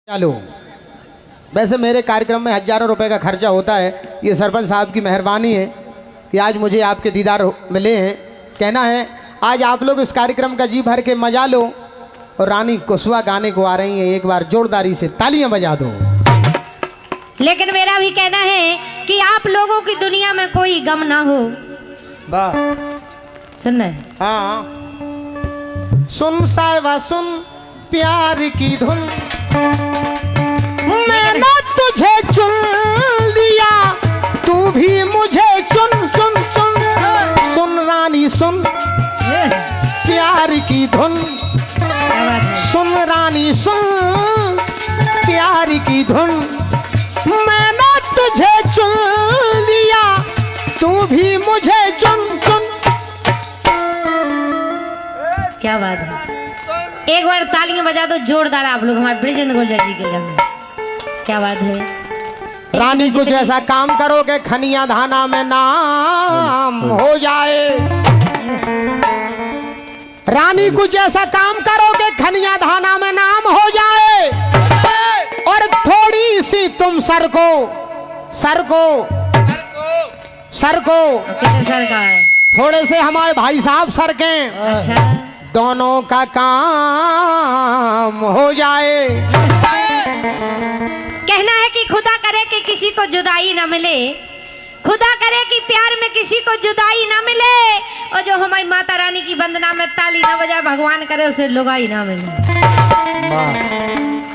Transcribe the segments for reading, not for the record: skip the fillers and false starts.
चलो वैसे मेरे कार्यक्रम में हज़ारों रुपए का खर्चा होता है। ये सरपंच साहब की मेहरबानी है कि आज मुझे आपके दीदार मिले हैं। कहना है आज आप लोग इस कार्यक्रम का जी भर के मजा लो। और रानी कुशवा गाने को आ रही हैं, एक बार जोरदारी से तालियां बजा दो। लेकिन मेरा भी कहना है कि आप लोगों की दुनिया में कोई गम ना हो। वाह सुन हाँ सुन साहिबा सुन प्यार की धुन, मैंने तुझे चुन लिया तू भी मुझे चुन चुन चुन। सुन रानी सुन प्यार की धुन, सुन रानी सुन प्यार की धुन, मैंने तुझे चुन लिया तू भी मुझे चुन चुन। क्या बात है, एक बार तालियां बजा दो जोरदार आप लोग हमारे ब्रिजेंद्र गुर्जर जी के लिए। क्या बात है। रानी कुछ ऐसा काम करो कि खनिया धाना में नाम हो जाए। रानी कुछ ऐसा काम करो कि खनिया धाना में नाम हो जाए। और थोड़ी सी तुम सर को सर को सर को सर का है। थोड़े से हमारे भाई साहब सर के अच्छा दोनों का काम हो जाए। कहना है कि खुदा करे कि किसी को जुदाई ना मिले, खुदा करे कि प्यार में किसी को जुदाई ना मिले। और जो हमारी माता रानी की वंदना में ताली ना बजाए, भगवान करे उसे लुगाई ना मिले।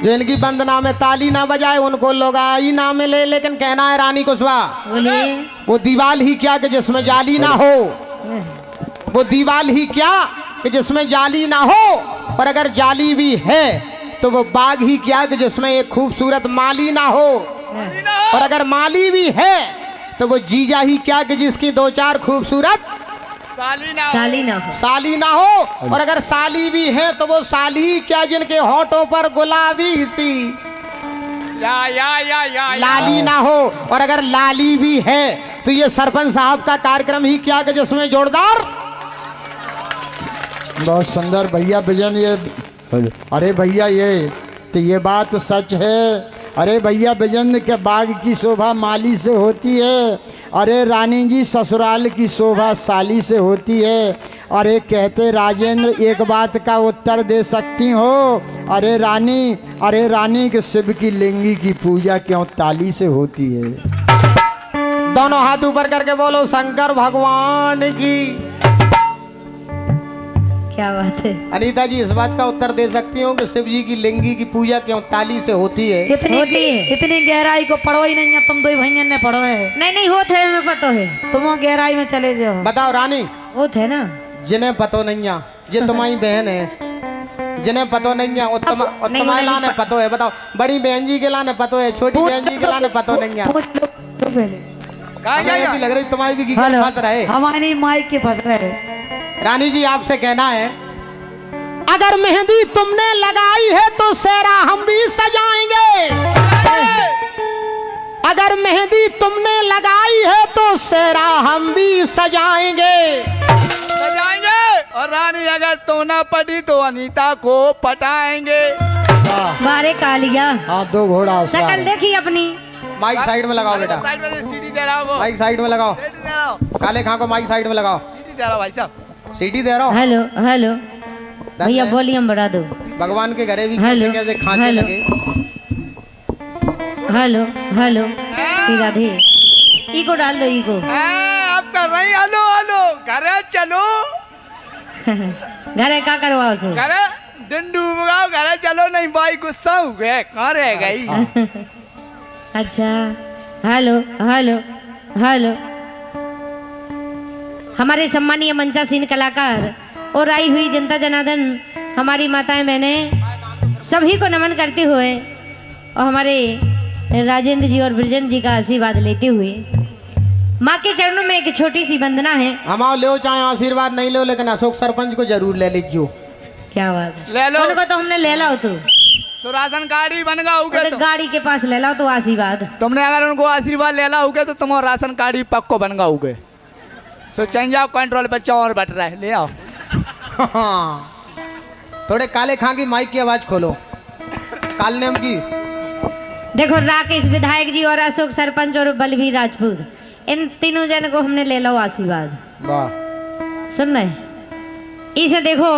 जो इनकी वंदना में ताली ना बजाए उनको लुगाई ना मिले। लेकिन कहना है रानी कुशवा बोलिए वो दीवाल ही क्या कि जिसमें जाली ना हो, वो दीवाल ही क्या कि जिसमें जाली ना हो। और अगर जाली भी है तो वो बाग ही क्या कि जिसमें एक खूबसूरत माली ना हो। और अगर माली भी है तो वो जीजा ही क्या कि जिसकी दो चार खूबसूरत साली ना हो। और अगर साली भी है तो वो साली क्या जिनके होठों पर गुलाबी सी लाली ना हो। और अगर लाली भी है तो ये सरपंच साहब का कार्यक्रम ही क्या कि जिसमें जोरदार। बहुत सुंदर भैया भजन ये। अरे भैया ये बात सच है। अरे भैया भजन के बाग की शोभा माली से होती है। अरे रानी जी ससुराल की शोभा साली से होती है। अरे कहते राजेंद्र एक बात का उत्तर दे सकती हो। अरे रानी के शिव की लिंगी की पूजा क्यों ताली से होती है। दोनों हाथ ऊपर करके बोलो शंकर भगवान की। क्या बात है। अनीता जी इस बात का उत्तर दे सकती हो कि शिव जी की लिंगी की पूजा क्यों ताली से होती है। इतनी गहराई को पढ़ो ही नहीं है, तुम दो भैया ने पढ़ो है। नहीं होते है, मैं पता है। तुम गहराई में चले जाओ। बताओ रानी होते है ना जिन्हें पतो नहीं है, ये तुम्हारी बहन है। जिन्हें पतो नहीं है उत्तम लाने पतो है। बताओ बड़ी बहन जी के लाने पतो है, छोटी बहन जी के लाने पतो नहीं है। लग रही तुम्हारी भी फंस रहे, हमारी माइक के फंस रहे। रानी जी आपसे कहना है अगर मेहंदी तुमने लगाई है तो सेहरा हम भी सजाएंगे। अगर मेहंदी तुमने लगाई है तो सेहरा हम भी सजाएंगे। और रानी अगर तो ना पड़ी तो अनीता को पटाएंगे। बारे कालिया हाँ दो घोड़ा शकल देखी अपनी। माइक साइड में लगाओ बेटा, साइड में सीटी दे रहा माइक साइड में लगाओ। काले खां को माइक साइड में लगाओ। सीटी दे रहा भाई साहब, सीटी दे रहा हूँ। हेलो हेलो भैया वॉल्यूम बढ़ा दो। भगवान के घरे भी हेलो, कैसे खांचे हेलो। लगे। हेलो हेलो सीधा धे ईको डाल दो ईको। आप कर रही हेलो हेलो घरे चलो। घरे का करवाओ सो घरे डंडू बुगाओ घरे चलो नहीं भाई गुस्सा हो गए कहाँ रह गई। अच्छा हेलो हेलो हेलो हमारे सम्मानीय मंचासीन कलाकार और आई हुई जनता जनार्दन हमारी माताएं बहनें सभी को नमन करते हुए और हमारे राजेंद्र जी और ब्रिजेंद्र जी का आशीर्वाद लेते हुए माँ के चरणों में एक छोटी सी वंदना है। हम लो चाहे आशीर्वाद नहीं लो लेकिन अशोक सरपंच को जरूर ले लीजिए। क्या बात है। ले लो उनको तो हमने ले लाओ तो सुरासन गाड़ी बन गए तो गाड़ी के पास ले लाओ तो आशीर्वाद। तुमने अगर उनको आशीर्वाद ले लाओगे तो तुम्हारा राशन कार्ड भी पक्को बन गए। सो चेंज आओ कंट्रोल पे चौर बट रहा है ले आओ। थोड़े काले खां की माइक की आवाज खोलो। काल नेम की देखो राकेश विधायक जी और अशोक सरपंच और बलबीर राजपूत, इन तीनों जन को हमने ले लो आशीर्वाद। वाह। सुन रहे इसे देखो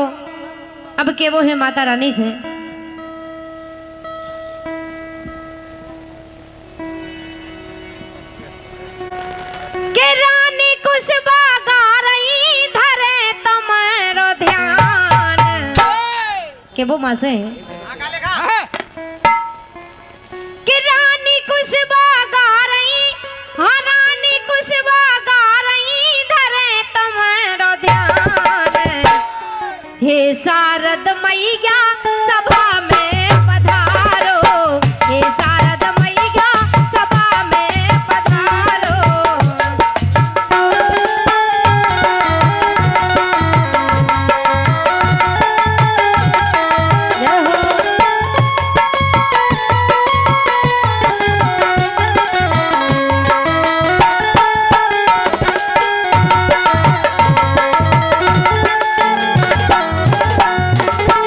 अब के वो है माता रानी से। के रानी कुशबा गा रही धरे तुम्हारो ध्यान, के वो माँ से कि रानी कुशबा गा रही, हाँ रानी कुशबा गा रही धरे तुम्हारो ध्यान। हे शारद मैया सभा में पधारो, हे शारद मैया सभा में पधारो। जय हो।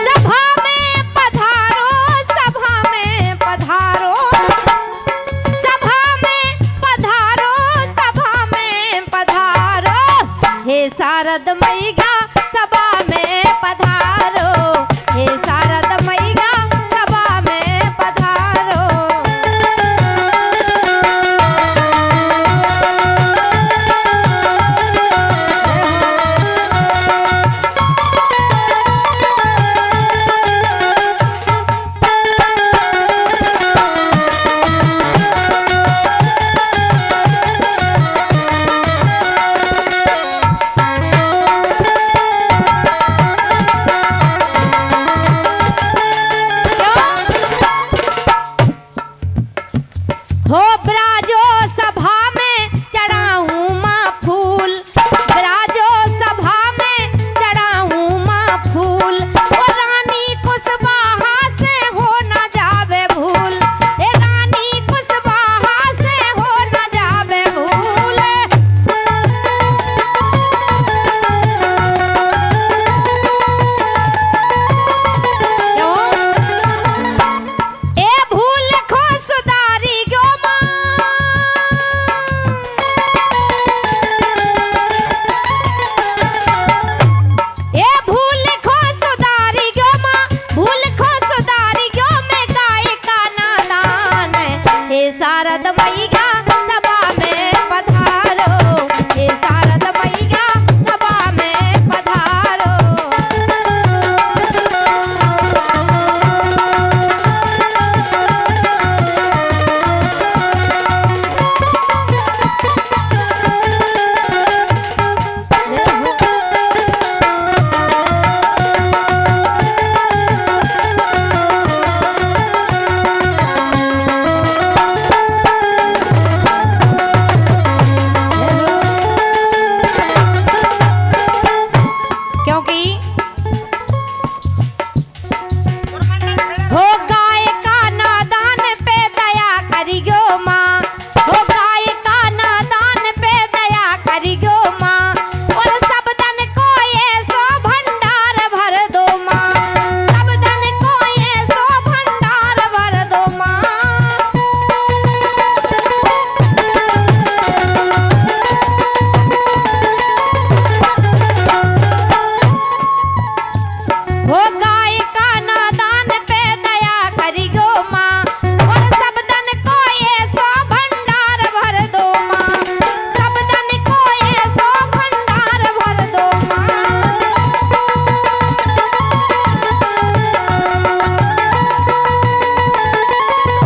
सभा में पधारो, सभा में पधारो, सभा में पधारो, सभा में पधारो। हे शारद मैया सभा में पधारो, हे शारद मैया सभा में पधारो। हो ब्राजो सभा में चढ़ाऊं माँ फूल, ब्राजो सभा में चढ़ाऊं माँ फूल। ओ रानी कुशवाहा से हो न जावे भूल, ए रानी कुशवाहा से हो न जावे भूल। ए भूल खो सुधारी गो माँ, ए भूल खो सुधारी गो माँ, भूल खो सुधारी गो में गाय का नादान। हे शारद मैया सभा में पधारो, हे शारद मैया सभा में पधारो। क्योंकि हो गाय का नादान पे दया करियो माँ, हो गाय का नादान पे दया करियो माँ। और सब धन को ये सो भंडार भर दो माँ, सब धन को ये सो भंडार भर दो माँ। हो गाय का नादान पे दया करियो माँ, और सब धन को ये सो भंडार भर दो माँ, सब धन को ये सो भंडार भर दो माँ।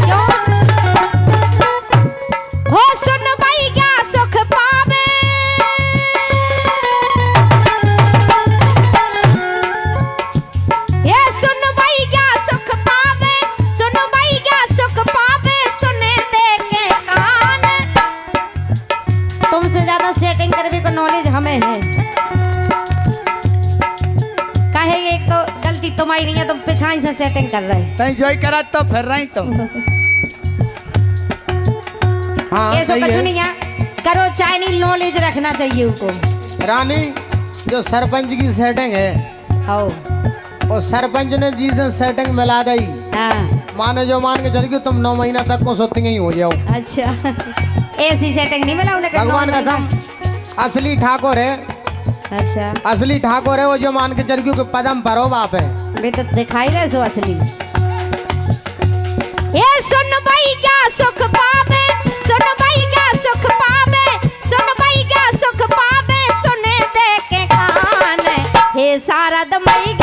क्यों? हो सुन भैया सुख पावे, ये सुन भैया सुख पावे, सुन भैया सुख पावे, सुने दे के कान। तुमसे ज्यादा सेटिंग करने को नॉलेज हमें है। काहे एक तो गलती तुम्हारी नहीं है, तुम पिछाई से सेटिंग कर रहे। तई जोई करा तो फिर रही तुम। हाँ ये सब सही कुछ है। नहीं है, करो चाइनीज नॉलेज रखना चाहिए उनको। रानी जो सरपंच की सेटिंग है आओ और सरपंच ने जी से सेटिंग मिला दी, हाँ माने जो मान के चल के तुम 9 महीना तक को सोती ही हो जाओ। अच्छा ऐसी सेटिंग नहीं मिला उन्हें भगवान का सब असली ठाकुर है, अच्छा असली ठाकुर है वो, जो मान के चल के पदम परो बाप है। वे तो दिखाई रहे सो असली। ये सुन भाई का सुख पावे, सुन भाई का सुख पावे, सुन भाई का सुख पावे, सुने दे के कान हे सारद मई